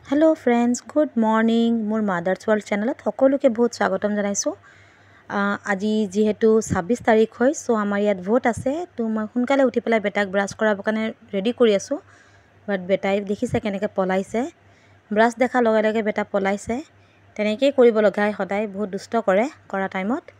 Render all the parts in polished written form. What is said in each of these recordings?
Hello friends good morning मोर mother's world channel सकलोके बहुत स्वागतम जानाइছো আজি जेहेतु 26 तारिख হয় सो आमार यात भोट आछे तो मैं सोनकाले उठी पेलाय बेटाक ब्राश करार काने रेडी करि आछो बाट बेटाई देखिसे केनेके पलाइसे ब्राश देखा लगे लगे बेटा पलाइसे तेनेके करिब लगाय सदाय बहुत दुष्ट करे करा टाइमत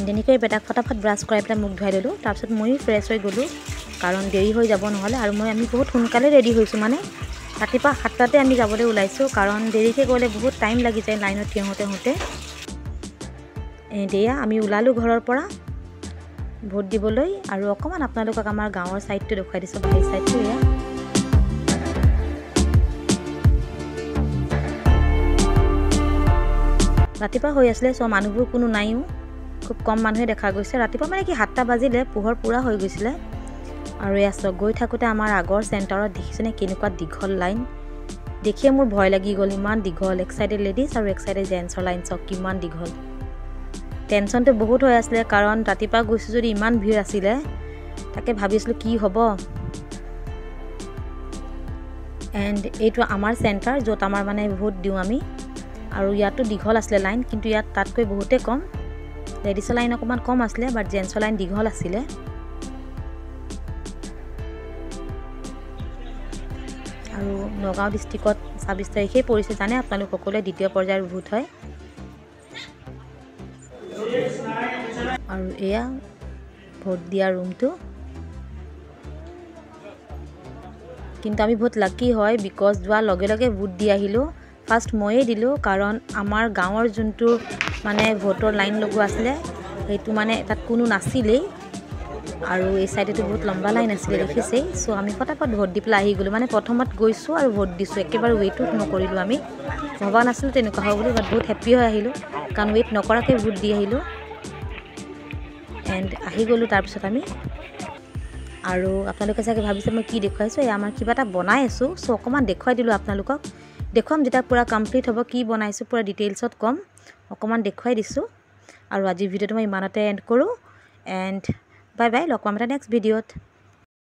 তেনেকৈ বেটাক ফটাফট ব্ৰাশ কৰাই পেলাই মুখ ধুৱাই দিলোঁ তাৰপিছত ময়ো ফ্ৰেছ হৈ গ'লোঁ কাৰণ দেৰি হৈ যাব নহ'লে আৰু আমি বহুত সোনকালে ৰেডি হৈছোঁ মানে ৰাতিপুৱা 7টাতে আমি যাবলৈ ওলাইছোঁ কাৰণ দেৰিকৈ গ'লে বহুত টাইম লাগি যায় লাইনত থিয় হওঁতে এতিয়া আমি ওলালোঁ ঘৰৰ পৰা ভোট দিবলৈ আৰু অকমান আপোনালোকক আমাৰ গাঁৱৰ সাইডটো দেখুৱাই দিছোঁ বাহিৰ সাইডটো এয়া ৰাতিপুৱা হৈ আছিলে সব মানুহবোৰ কোনো নাইও खूब कम मानुहे देखा गई रातिपुवा माने कि 7टा बाजिले पोहर पूरा हो गई और या गई थकोते आमार आगर सेन्टारत देखिछने केनेकुवा दीघल लाइन देखिए मोर भय लगी गल इमान दीघल एक साइडे लेडीज और एक साइडे जेन्ट्सर लाइन सब किमान दीघल टेंशन तो बहुत हो आसले कारण रातिपुवा गइछु जदि इमान भिड़ आसिले ताके भाबिसिलो कि हबो एंड एटु आमार सेन्टार जत आमार माने भोट दिउ आमी और यातो दीघल आसले लाइन किन्तु यात तातকৈ बहुते कम लेडीज लाइन अकमान कम आसले बाट जेन्ट्सर लाइन दीघल आसिले और नगाँव डिस्ट्रिक्ट 26 तारिखे परिसे जाने आपनालोक सकलोए द्वितीय पर्यायर भोट है और एया भोट दिया रूमटो किन्तु आमी बहुत लाकी है बिकज जोৱাৰ लगे लगे भोट दि आहिलो फार्स्ट मये दिलो कारण आमार गाँवर जोंटो माने भोटर लाइन लगुआ आसले हेतु माने तात कोनो नासिले आरो ए साइडे तो बहुत लंबा लाइन आसले देखिसे सो आमी फटाफट भोट दि पेला आहि गलो माने प्रथमत गइसो आरो भोट दिसो एकेबारे वेट नकरिलो आमी भबा नासिलो तेनुका हो बुली बाट बहुत हैप्पी হৈ আহিलो कारण वेट नकराके भोट दि आहिलो एंड आहि गलो तार पिছত आमी आरो आपनालोके सागे भाबिसे মই কি দেখাইছো এই আমাৰ কিবা এটা বনাই আছো সো অকমান দেখাই দিলো आपनालोকক দেখুৱাম যেটা পুৰা কমপ্লিট হ'ব কি বনাইছো পুৰা ডিটেইলছত কম অকমান দেখাই দিছো আৰু আজি ভিডিওটো মই ইমানতে এন্ড কৰো এন্ড বাই বাই লগ পাম এটা নেক্সট ভিডিওত।